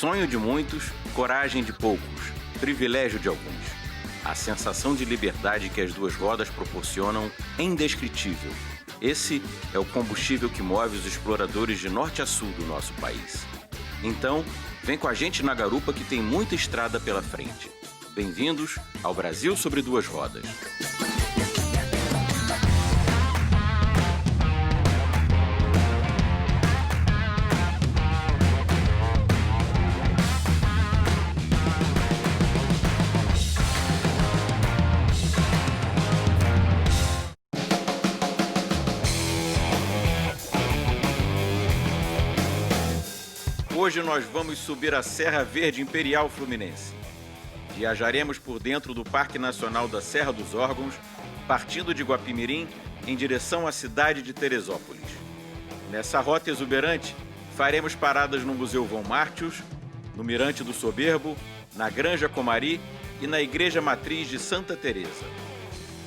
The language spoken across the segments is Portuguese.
Sonho de muitos, coragem de poucos, privilégio de alguns. A sensação de liberdade que as duas rodas proporcionam é indescritível. Esse é o combustível que move os exploradores de norte a sul do nosso país. Então, vem com a gente na garupa que tem muita estrada pela frente. Bem-vindos ao Brasil sobre duas rodas. Hoje nós vamos subir a Serra Verde Imperial Fluminense. Viajaremos por dentro do Parque Nacional da Serra dos Órgãos, partindo de Guapimirim em direção à cidade de Teresópolis. Nessa rota exuberante, faremos paradas no Museu Von Martius, no Mirante do Soberbo, na Granja Comari e na Igreja Matriz de Santa Teresa.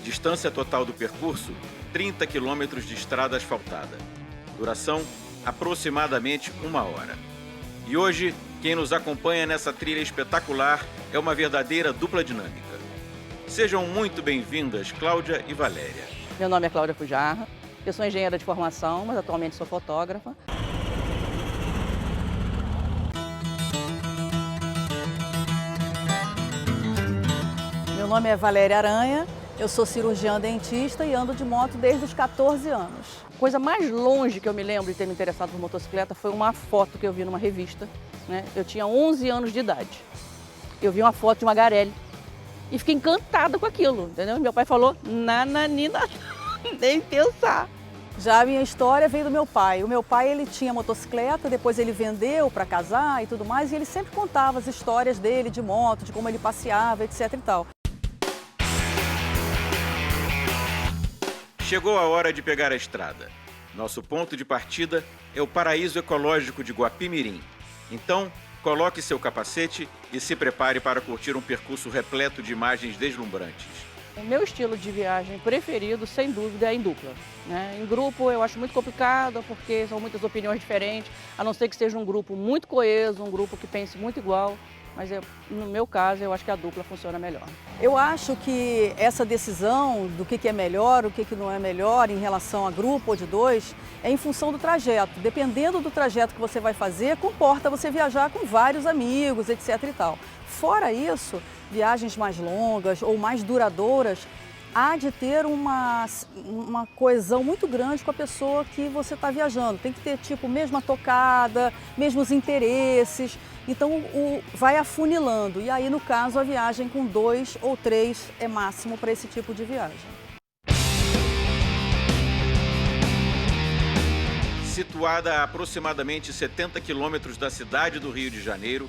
Distância total do percurso, 30 quilômetros de estrada asfaltada. Duração, aproximadamente 1 hora. E hoje, quem nos acompanha nessa trilha espetacular é uma verdadeira dupla dinâmica. Sejam muito bem-vindas, Cláudia e Valéria. Meu nome é Cláudia Fujarra, eu sou engenheira de formação, mas atualmente sou fotógrafa. Meu nome é Valéria Aranha, eu sou cirurgiã dentista e ando de moto desde os 14 anos. A coisa mais longe que eu me lembro de ter me interessado por motocicleta foi uma foto que eu vi numa revista, né? Eu tinha 11 anos de idade. Eu vi uma foto de uma Garelli e fiquei encantada com aquilo, entendeu? Meu pai falou, nananina, nem pensar. Já a minha história veio do meu pai. O meu pai, ele tinha motocicleta, depois ele vendeu para casar e tudo mais, e ele sempre contava as histórias dele de moto, de como ele passeava, etc e tal. Chegou a hora de pegar a estrada. Nosso ponto de partida é o paraíso ecológico de Guapimirim. Então, coloque seu capacete e se prepare para curtir um percurso repleto de imagens deslumbrantes. O meu estilo de viagem preferido, sem dúvida, é em dupla, né? Em grupo eu acho muito complicado, porque são muitas opiniões diferentes, a não ser que seja um grupo muito coeso, um grupo que pense muito igual. Mas no meu caso, eu acho que a dupla funciona melhor. Eu acho que essa decisão do que é melhor, o que não é melhor em relação a grupo ou de dois, é em função do trajeto. Dependendo do trajeto que você vai fazer, comporta você viajar com vários amigos, etc e tal. Fora isso, viagens mais longas ou mais duradouras, há de ter uma coesão muito grande com a pessoa que você está viajando. Tem que ter, tipo, mesma tocada, mesmos interesses. Então, vai afunilando. E aí, no caso, a viagem com 2 ou 3 é máximo para esse tipo de viagem. Situada a aproximadamente 70 quilômetros da cidade do Rio de Janeiro,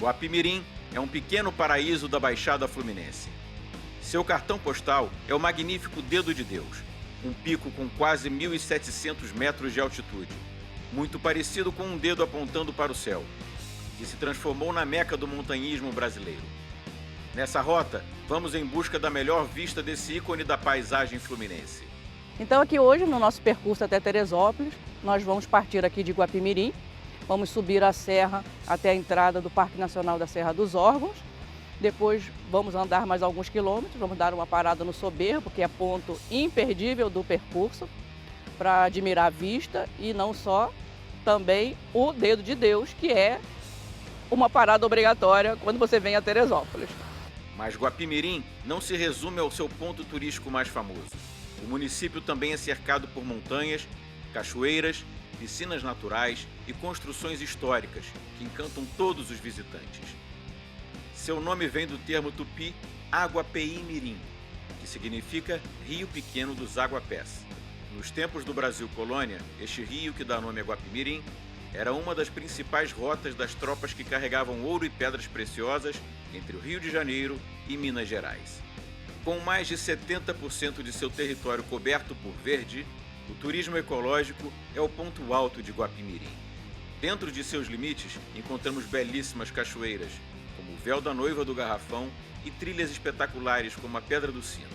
Guapimirim é um pequeno paraíso da Baixada Fluminense. Seu cartão postal é o magnífico Dedo de Deus, um pico com quase 1.700 metros de altitude, muito parecido com um dedo apontando para o céu, que se transformou na meca do montanhismo brasileiro. Nessa rota, vamos em busca da melhor vista desse ícone da paisagem fluminense. Então aqui hoje, no nosso percurso até Teresópolis, nós vamos partir aqui de Guapimirim, vamos subir a serra até a entrada do Parque Nacional da Serra dos Órgãos. Depois vamos andar mais alguns quilômetros, vamos dar uma parada no Soberbo, que é ponto imperdível do percurso, para admirar a vista e não só, também o Dedo de Deus, que é uma parada obrigatória quando você vem a Teresópolis. Mas Guapimirim não se resume ao seu ponto turístico mais famoso. O município também é cercado por montanhas, cachoeiras, piscinas naturais e construções históricas que encantam todos os visitantes. Seu nome vem do termo tupi Aguapeimirim, que significa Rio Pequeno dos Aguapés. Nos tempos do Brasil colônia, este rio que dá nome a Guapimirim era uma das principais rotas das tropas que carregavam ouro e pedras preciosas entre o Rio de Janeiro e Minas Gerais. Com mais de 70% de seu território coberto por verde, o turismo ecológico é o ponto alto de Guapimirim. Dentro de seus limites, encontramos belíssimas cachoeiras, como o Véu da Noiva do Garrafão e trilhas espetaculares como a Pedra do Sino.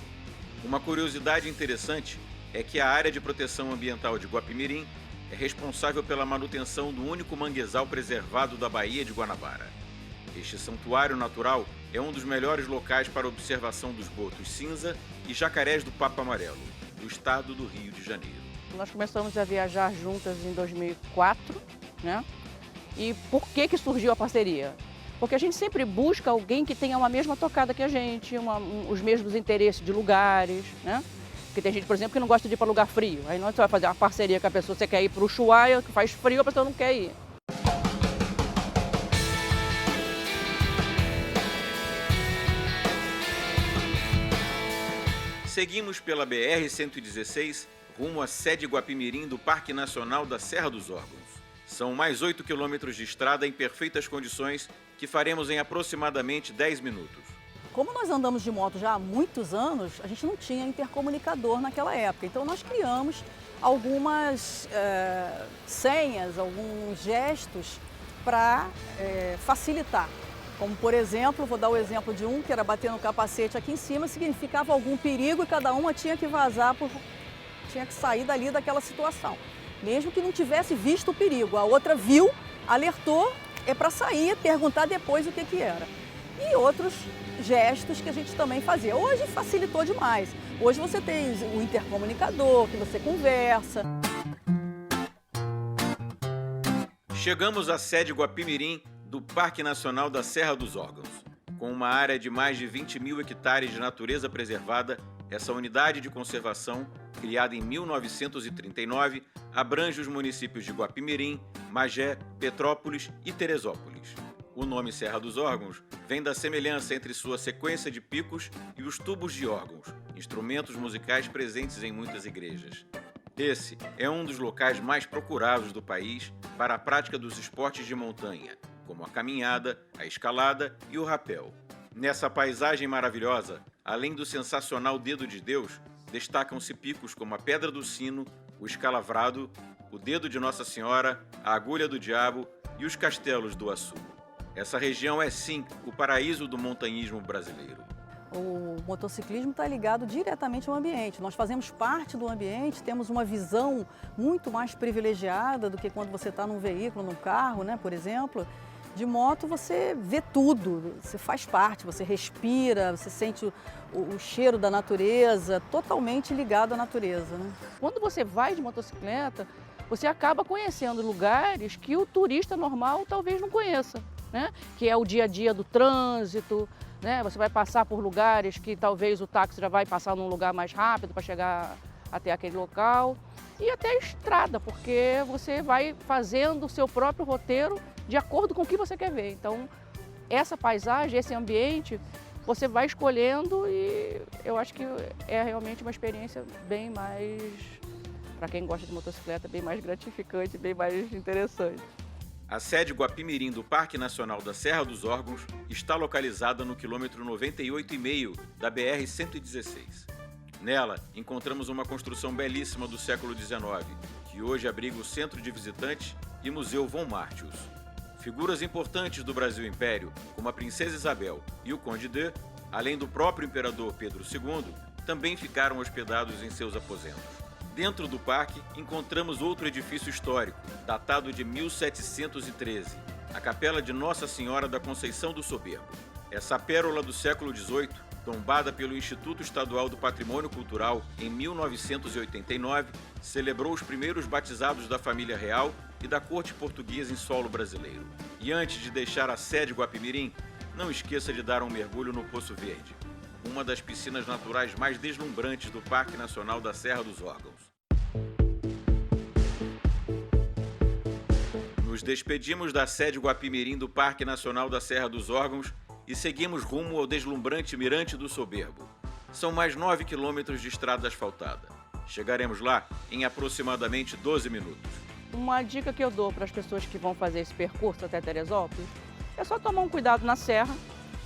Uma curiosidade interessante é que a área de proteção ambiental de Guapimirim é responsável pela manutenção do único manguezal preservado da Baía de Guanabara. Este santuário natural é um dos melhores locais para observação dos botos cinza e jacarés do papo amarelo, do estado do Rio de Janeiro. Nós começamos a viajar juntas em 2004, né? E por que surgiu a parceria? Porque a gente sempre busca alguém que tenha uma mesma tocada que a gente, os mesmos interesses de lugares, né? Porque tem gente, por exemplo, que não gosta de ir para lugar frio. Aí nós vai fazer uma parceria com a pessoa, você quer ir para o Ushuaia, que faz frio, a pessoa não quer ir. Seguimos pela BR-116, rumo à sede Guapimirim do Parque Nacional da Serra dos Órgãos. São mais 8 quilômetros de estrada em perfeitas condições que faremos em aproximadamente 10 minutos. Como nós andamos de moto já há muitos anos, a gente não tinha intercomunicador naquela época. Então nós criamos algumas senhas, alguns gestos para facilitar. Como, por exemplo, vou dar o exemplo de um que era bater no capacete aqui em cima, significava algum perigo e cada uma tinha que vazar, tinha que sair dali daquela situação. Mesmo que não tivesse visto o perigo, a outra viu, alertou, é para sair, perguntar depois o que era. E outros gestos que a gente também fazia. Hoje facilitou demais. Hoje você tem o intercomunicador, que você conversa. Chegamos à sede Guapimirim do Parque Nacional da Serra dos Órgãos. Com uma área de mais de 20 mil hectares de natureza preservada, essa unidade de conservação, criada em 1939, abrange os municípios de Guapimirim, Magé, Petrópolis e Teresópolis. O nome Serra dos Órgãos vem da semelhança entre sua sequência de picos e os tubos de órgãos, instrumentos musicais presentes em muitas igrejas. Esse é um dos locais mais procurados do país para a prática dos esportes de montanha, como a caminhada, a escalada e o rapel. Nessa paisagem maravilhosa, além do sensacional Dedo de Deus, destacam-se picos como a Pedra do Sino, o Escalavrado, o Dedo de Nossa Senhora, a Agulha do Diabo e os Castelos do Açu. Essa região é, sim, o paraíso do montanhismo brasileiro. O motociclismo está ligado diretamente ao ambiente. Nós fazemos parte do ambiente, temos uma visão muito mais privilegiada do que quando você está num veículo, num carro, né, por exemplo. De moto você vê tudo, você faz parte, você respira, você sente o cheiro da natureza, totalmente ligado à natureza, né? Quando você vai de motocicleta, você acaba conhecendo lugares que o turista normal talvez não conheça, né? Que é o dia a dia do trânsito, né? Você vai passar por lugares que talvez o táxi já vai passar num lugar mais rápido para chegar até aquele local. E até a estrada, porque você vai fazendo o seu próprio roteiro de acordo com o que você quer ver. Então, essa paisagem, esse ambiente, você vai escolhendo e eu acho que é realmente uma experiência bem mais, para quem gosta de motocicleta, bem mais gratificante, bem mais interessante. A sede Guapimirim do Parque Nacional da Serra dos Órgãos está localizada no quilômetro 98,5 da BR-116. Nela, encontramos uma construção belíssima do século XIX, que hoje abriga o Centro de Visitantes e Museu Von Martius. Figuras importantes do Brasil Império, como a Princesa Isabel e o Conde de, além do próprio Imperador Pedro II, também ficaram hospedados em seus aposentos. Dentro do parque, encontramos outro edifício histórico, datado de 1713, a Capela de Nossa Senhora da Conceição do Soberbo. Essa pérola do século XVIII, tombada pelo Instituto Estadual do Patrimônio Cultural em 1989, celebrou os primeiros batizados da família real e da corte portuguesa em solo brasileiro. E antes de deixar a sede Guapimirim, não esqueça de dar um mergulho no Poço Verde, uma das piscinas naturais mais deslumbrantes do Parque Nacional da Serra dos Órgãos. Nos despedimos da sede Guapimirim do Parque Nacional da Serra dos Órgãos e seguimos rumo ao deslumbrante Mirante do Soberbo. São mais 9 quilômetros de estrada asfaltada. Chegaremos lá em aproximadamente 12 minutos. Uma dica que eu dou para as pessoas que vão fazer esse percurso até Teresópolis é só tomar um cuidado na serra,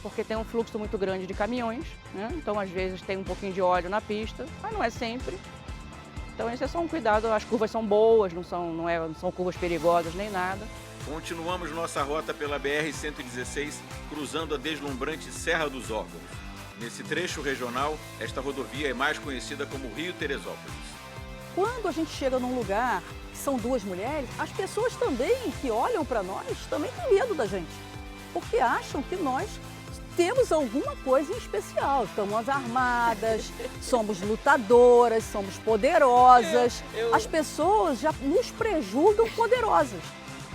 porque tem um fluxo muito grande de caminhões, né? Então às vezes tem um pouquinho de óleo na pista, mas não é sempre. Então esse é só um cuidado, as curvas são boas, não são curvas perigosas nem nada. Continuamos nossa rota pela BR-116, cruzando a deslumbrante Serra dos Órgãos. Nesse trecho regional, esta rodovia é mais conhecida como Rio Teresópolis. quando a gente chega num lugar que são duas mulheres, as pessoas também que olham para nós também têm medo da gente, porque acham que nós temos alguma coisa em especial. Estamos armadas, somos lutadoras, somos poderosas. As pessoas já nos prejulgam poderosas.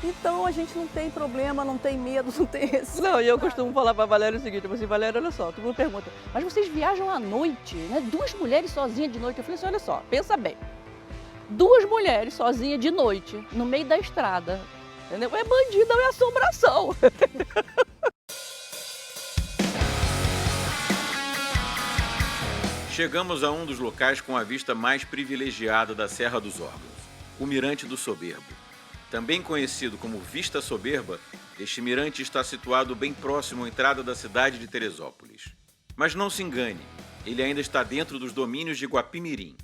Então a gente não tem problema, não tem medo, não tem receio. Não, e eu costumo falar para a Valéria o seguinte, assim, Valéria, olha só, todo mundo pergunta, mas vocês viajam à noite, né? Duas mulheres sozinhas de noite. Eu falei assim, olha só, pensa bem. Duas mulheres sozinhas de noite, no meio da estrada, entendeu? É bandida ou é assombração. Chegamos a um dos locais com a vista mais privilegiada da Serra dos Órgãos, o Mirante do Soberbo. Também conhecido como Vista Soberba, este mirante está situado bem próximo à entrada da cidade de Teresópolis. Mas não se engane, ele ainda está dentro dos domínios de Guapimirim.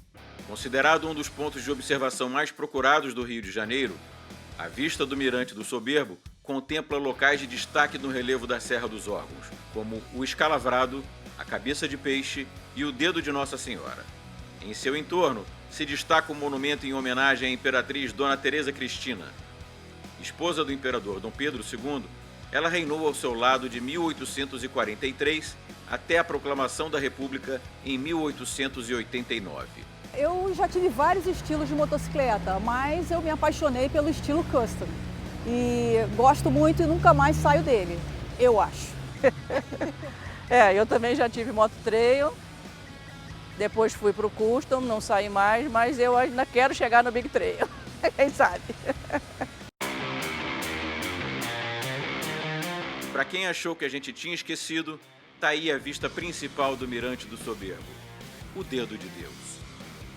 Considerado um dos pontos de observação mais procurados do Rio de Janeiro, a vista do Mirante do Soberbo contempla locais de destaque no relevo da Serra dos Órgãos, como o Escalavrado, a Cabeça de Peixe e o Dedo de Nossa Senhora. Em seu entorno, se destaca o monumento em homenagem à imperatriz Dona Teresa Cristina. Esposa do imperador Dom Pedro II, ela reinou ao seu lado de 1843 até a proclamação da República em 1889. Eu já tive vários estilos de motocicleta, mas eu me apaixonei pelo estilo custom. E gosto muito e nunca mais saio dele, eu acho. Eu também já tive moto trail, depois fui para o custom, não saí mais, mas eu ainda quero chegar no Big Trail, quem sabe? Para quem achou que a gente tinha esquecido, tá aí a vista principal do Mirante do Soberbo, o Dedo de Deus.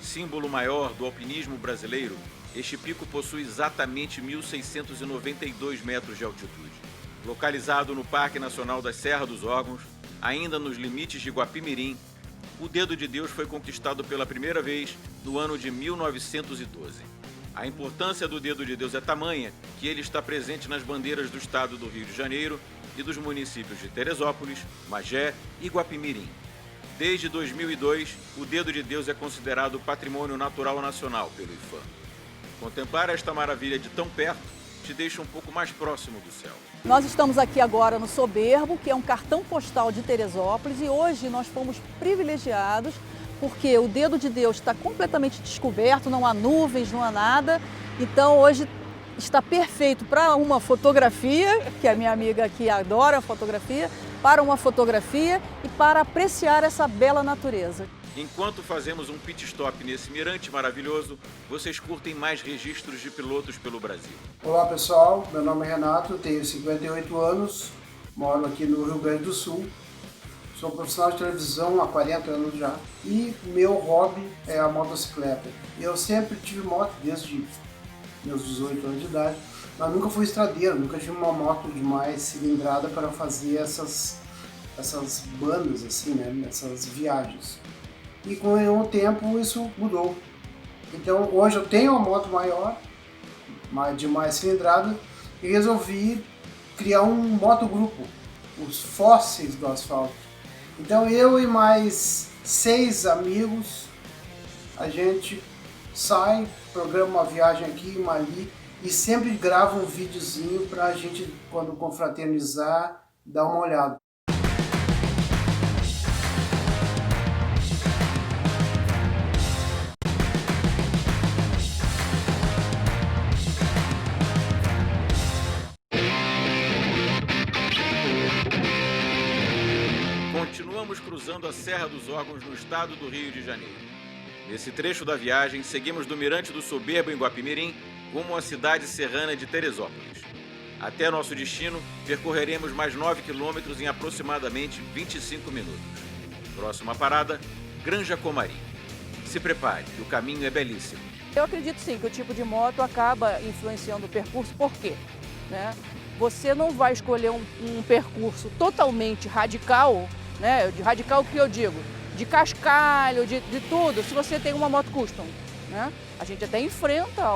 Símbolo maior do alpinismo brasileiro, este pico possui exatamente 1.692 metros de altitude. Localizado no Parque Nacional da Serra dos Órgãos, ainda nos limites de Guapimirim, o Dedo de Deus foi conquistado pela primeira vez no ano de 1912. A importância do Dedo de Deus é tamanha que ele está presente nas bandeiras do estado do Rio de Janeiro e dos municípios de Teresópolis, Magé e Guapimirim. Desde 2002, o Dedo de Deus é considerado Patrimônio Natural Nacional pelo IPHAN. Contemplar esta maravilha de tão perto te deixa um pouco mais próximo do céu. Nós estamos aqui agora no Soberbo, que é um cartão postal de Teresópolis, e hoje nós fomos privilegiados porque o Dedo de Deus está completamente descoberto, não há nuvens, não há nada. Então hoje está perfeito para uma fotografia, que a minha amiga aqui adora fotografia, para uma fotografia e para apreciar essa bela natureza. Enquanto fazemos um pit stop nesse mirante maravilhoso, vocês curtem mais registros de pilotos pelo Brasil. Olá pessoal, meu nome é Renato, tenho 58 anos, moro aqui no Rio Grande do Sul, sou profissional de televisão há 40 anos já e meu hobby é a motocicleta. Eu sempre tive moto desde meus 18 anos de idade, mas nunca fui estradeiro, nunca tive uma moto de mais cilindrada para fazer essas bandas assim, né, essas viagens. E com o tempo isso mudou. Então hoje eu tenho uma moto maior, de mais cilindrada, e resolvi criar um motogrupo, os Fósseis do Asfalto. Então eu e mais 6 amigos, a gente sai, programa uma viagem aqui, uma ali, e sempre grava um videozinho para a gente, quando confraternizar, dar uma olhada. Continuamos cruzando a Serra dos Órgãos no estado do Rio de Janeiro. Nesse trecho da viagem, seguimos do Mirante do Soberbo em Guapimirim rumo à cidade serrana de Teresópolis. Até nosso destino, percorreremos mais 9 quilômetros em aproximadamente 25 minutos. Próxima parada, Granja Comari. Se prepare, o caminho é belíssimo. Eu acredito sim que o tipo de moto acaba influenciando o percurso, por quê? Né? Você não vai escolher um percurso totalmente radical, né? De radical o que eu digo? De cascalho, de tudo, se você tem uma moto custom. Né? A gente até enfrenta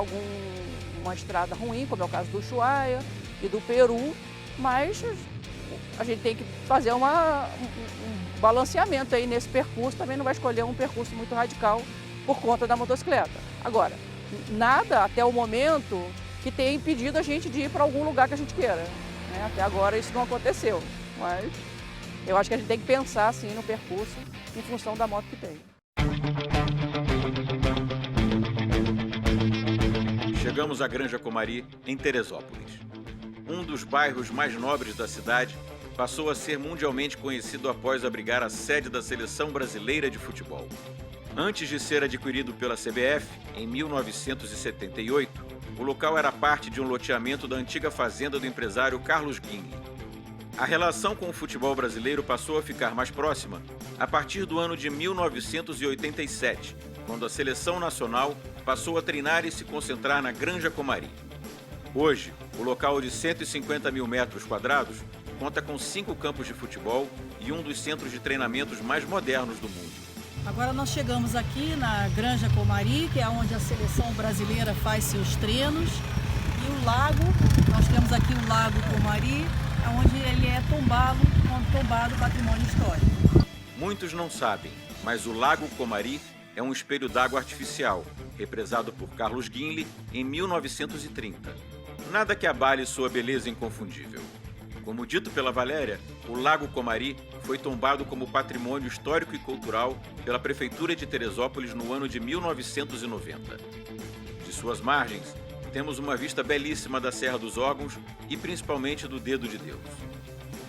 uma estrada ruim, como é o caso do Ushuaia e do Peru, mas a gente tem que fazer um balanceamento aí nesse percurso, também não vai escolher um percurso muito radical por conta da motocicleta. Agora, nada até o momento que tenha impedido a gente de ir para algum lugar que a gente queira, né? Até agora isso não aconteceu, mas eu acho que a gente tem que pensar assim no percurso em função da moto que tem. Chegamos à Granja Comari, em Teresópolis. Um dos bairros mais nobres da cidade passou a ser mundialmente conhecido após abrigar a sede da Seleção Brasileira de Futebol. Antes de ser adquirido pela CBF, em 1978, o local era parte de um loteamento da antiga fazenda do empresário Carlos Guinle. A relação com o futebol brasileiro passou a ficar mais próxima a partir do ano de 1987, quando a seleção nacional passou a treinar e se concentrar na Granja Comari. Hoje, o local de 150 mil metros quadrados conta com 5 campos de futebol e um dos centros de treinamentos mais modernos do mundo. Agora nós chegamos aqui na Granja Comari, que é onde a seleção brasileira faz seus treinos. E o lago, nós temos aqui o Lago Comari, onde ele é tombado patrimônio histórico. Muitos não sabem, mas o Lago Comari é um espelho d'água artificial, represado por Carlos Guinle em 1930. Nada que abale sua beleza inconfundível. Como dito pela Valéria, o Lago Comari foi tombado como patrimônio histórico e cultural pela Prefeitura de Teresópolis no ano de 1990. De suas margens, temos uma vista belíssima da Serra dos Órgãos e principalmente do Dedo de Deus.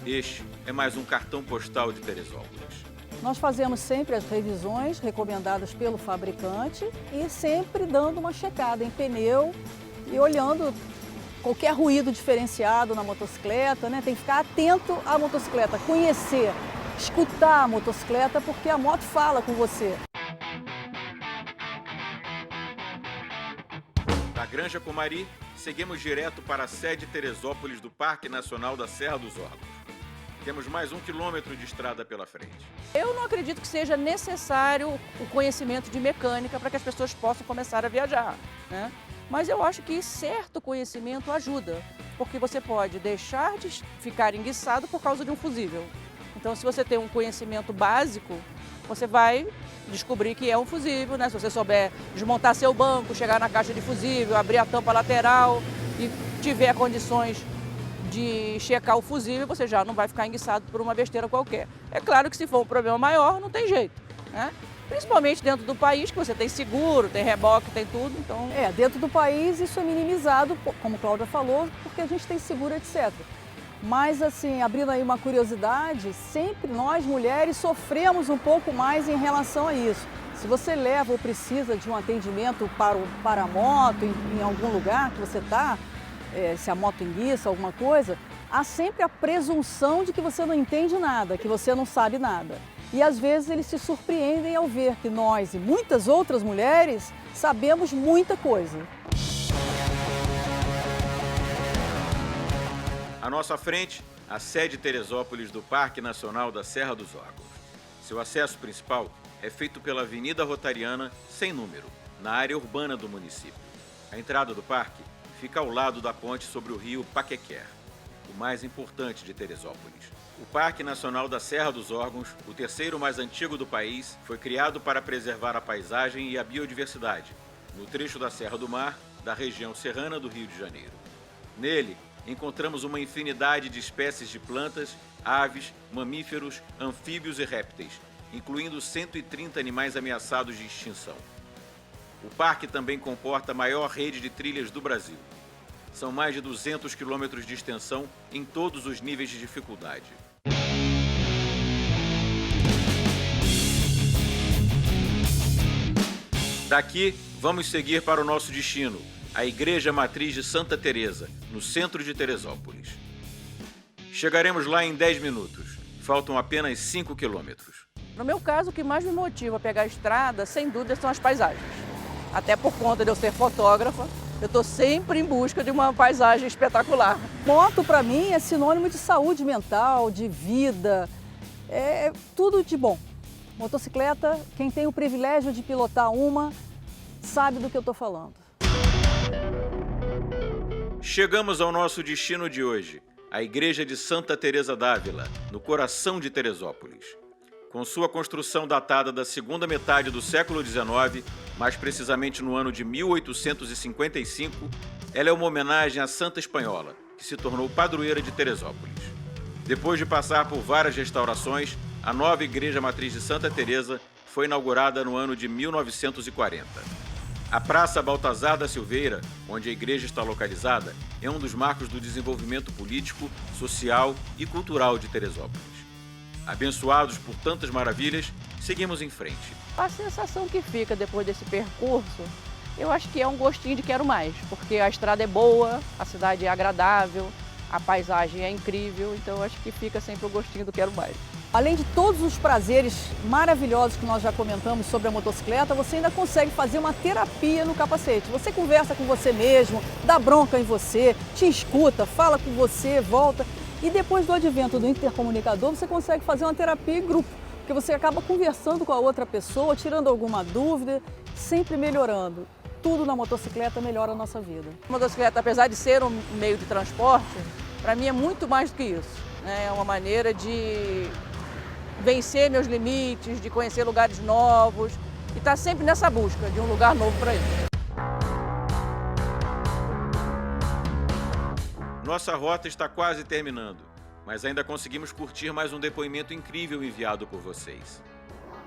Este é mais um cartão postal de Teresópolis. Nós fazemos sempre as revisões recomendadas pelo fabricante e sempre dando uma checada em pneu e olhando qualquer ruído diferenciado na motocicleta, né? Tem que ficar atento à motocicleta, conhecer, escutar a motocicleta, porque a moto fala com você. Da Granja Comari, seguimos direto para a sede Teresópolis do Parque Nacional da Serra dos Órgãos. Temos mais 1 quilômetro de estrada pela frente. Eu não acredito que seja necessário o conhecimento de mecânica para que as pessoas possam começar a viajar, né? Mas eu acho que certo conhecimento ajuda, porque você pode deixar de ficar enguiçado por causa de um fusível. Então, se você tem um conhecimento básico, você vai descobrir que é um fusível, né? Se você souber desmontar seu banco, chegar na caixa de fusível, abrir a tampa lateral e tiver condições de checar o fusível, você já não vai ficar enguiçado por uma besteira qualquer. É claro que se for um problema maior, não tem jeito, né? Principalmente dentro do país, que você tem seguro, tem reboque, tem tudo, então... Dentro do país isso é minimizado, como a Cláudia falou, porque a gente tem seguro, etc. Mas, assim, abrindo aí uma curiosidade, sempre nós, mulheres, sofremos um pouco mais em relação a isso. Se você leva ou precisa de um atendimento para a moto, em algum lugar que você está, se a moto enguiça, alguma coisa, há sempre a presunção de que você não entende nada, que você não sabe nada. E às vezes eles se surpreendem ao ver que nós e muitas outras mulheres sabemos muita coisa. À nossa frente, a sede Teresópolis do Parque Nacional da Serra dos Órgãos. Seu acesso principal é feito pela Avenida Rotariana, sem número, na área urbana do município. A entrada do parque fica ao lado da ponte sobre o rio Paquequer, o mais importante de Teresópolis. O Parque Nacional da Serra dos Órgãos, o terceiro mais antigo do país, foi criado para preservar a paisagem e a biodiversidade, no trecho da Serra do Mar, da região serrana do Rio de Janeiro. Nele, encontramos uma infinidade de espécies de plantas, aves, mamíferos, anfíbios e répteis, incluindo 130 animais ameaçados de extinção. O parque também comporta a maior rede de trilhas do Brasil. São mais de 200 quilômetros de extensão em todos os níveis de dificuldade. Daqui, vamos seguir para o nosso destino, a Igreja Matriz de Santa Teresa, no centro de Teresópolis. Chegaremos lá em 10 minutos. Faltam apenas 5 quilômetros. No meu caso, o que mais me motiva a pegar a estrada, sem dúvida, são as paisagens. Até por conta de eu ser fotógrafa, eu estou sempre em busca de uma paisagem espetacular. Moto, para mim, é sinônimo de saúde mental, de vida, é tudo de bom. Motocicleta, quem tem o privilégio de pilotar uma, sabe do que eu estou falando. Chegamos ao nosso destino de hoje, a Igreja de Santa Teresa d'Ávila, no coração de Teresópolis. Com sua construção datada da segunda metade do século XIX, mais precisamente no ano de 1855, ela é uma homenagem à Santa Espanhola, que se tornou padroeira de Teresópolis. Depois de passar por várias restaurações, a nova Igreja Matriz de Santa Teresa foi inaugurada no ano de 1940. A Praça Baltazar da Silveira, onde a igreja está localizada, é um dos marcos do desenvolvimento político, social e cultural de Teresópolis. Abençoados por tantas maravilhas, seguimos em frente. A sensação que fica depois desse percurso, eu acho que é um gostinho de quero mais, porque a estrada é boa, a cidade é agradável, a paisagem é incrível, então eu acho que fica sempre o gostinho do quero mais. Além de todos os prazeres maravilhosos que nós já comentamos sobre a motocicleta, você ainda consegue fazer uma terapia no capacete. Você conversa com você mesmo, dá bronca em você, te escuta, fala com você, volta. E depois do advento do intercomunicador, você consegue fazer uma terapia em grupo, porque você acaba conversando com a outra pessoa, tirando alguma dúvida, sempre melhorando. Tudo na motocicleta melhora a nossa vida. A motocicleta, apesar de ser um meio de transporte, para mim é muito mais do que isso. É uma maneira de vencer meus limites, de conhecer lugares novos e estar sempre nessa busca de um lugar novo para ir. Nossa rota está quase terminando, mas ainda conseguimos curtir mais um depoimento incrível enviado por vocês.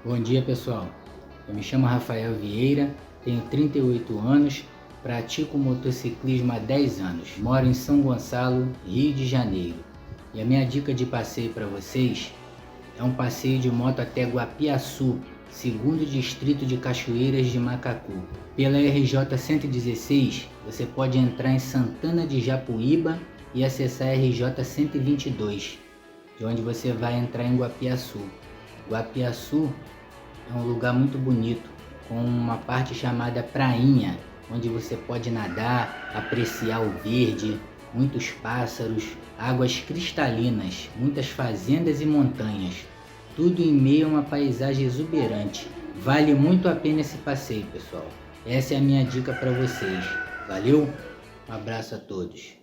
Bom dia, pessoal. Eu me chamo Rafael Vieira, tenho 38 anos, pratico motociclismo há 10 anos. Moro em São Gonçalo, Rio de Janeiro. E a minha dica de passeio para vocês é um passeio de moto até Guapiaçu, segundo distrito de Cachoeiras de Macacu. Pela RJ 116, você pode entrar em Santana de Japuíba e acessar a RJ 122, de onde você vai entrar em Guapiaçu. Guapiaçu é um lugar muito bonito, com uma parte chamada Prainha, onde você pode nadar, apreciar o verde, muitos pássaros, águas cristalinas, muitas fazendas e montanhas. Tudo em meio a uma paisagem exuberante. Vale muito a pena esse passeio, pessoal. Essa é a minha dica para vocês. Valeu? Um abraço a todos.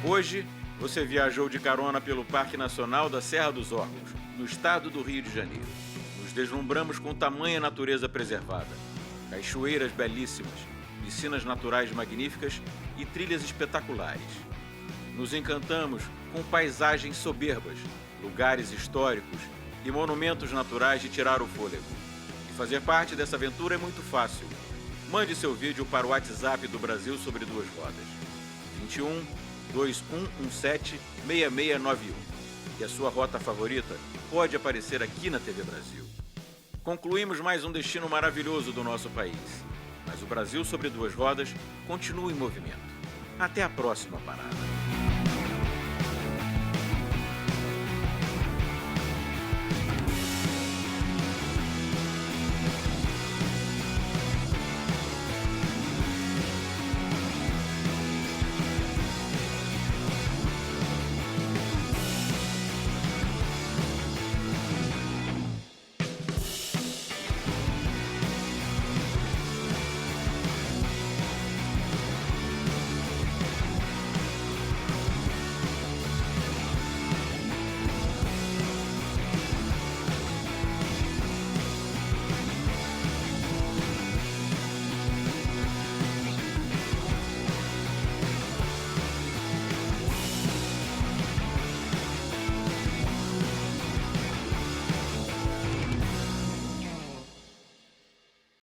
Hoje, você viajou de carona pelo Parque Nacional da Serra dos Órgãos, no estado do Rio de Janeiro. Nos deslumbramos com tamanha natureza preservada, cachoeiras belíssimas, piscinas naturais magníficas e trilhas espetaculares. Nos encantamos com paisagens soberbas, lugares históricos e monumentos naturais de tirar o fôlego. E fazer parte dessa aventura é muito fácil. Mande seu vídeo para o WhatsApp do Brasil sobre duas rodas. 21 2117 6691. E a sua rota favorita pode aparecer aqui na TV Brasil. Concluímos mais um destino maravilhoso do nosso país. Mas o Brasil sobre duas rodas continua em movimento. Até a próxima parada.